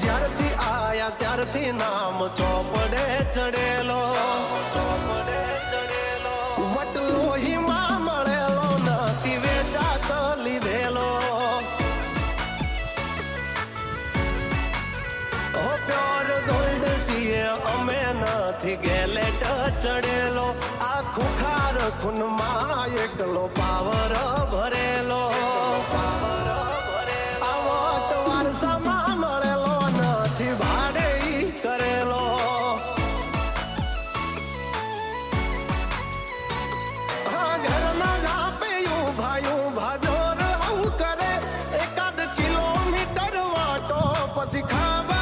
જ્યારથી આયા ત્યારથી નામ ચોપડે ચડેલો, ચોપડે ચડેલો. વટલોહીમાં મળેલો નથી વેચાત લીધેલો. ઓ પ્યોર ગોલ્ડ સીએ અમે નથી ગેલેટ ચડેલો. આ ખુખાર ખૂનમાં એકલો પાવર ભરેલો, પાવર ભરેલો. આ વટ વારસામાં મળેલો નથી ભાડે ઈ કરેલો. હા ઘરના જાપે ઊભા જોર આવું કરે. એકાદ કિલોમીટર વાટો પછી ખાવા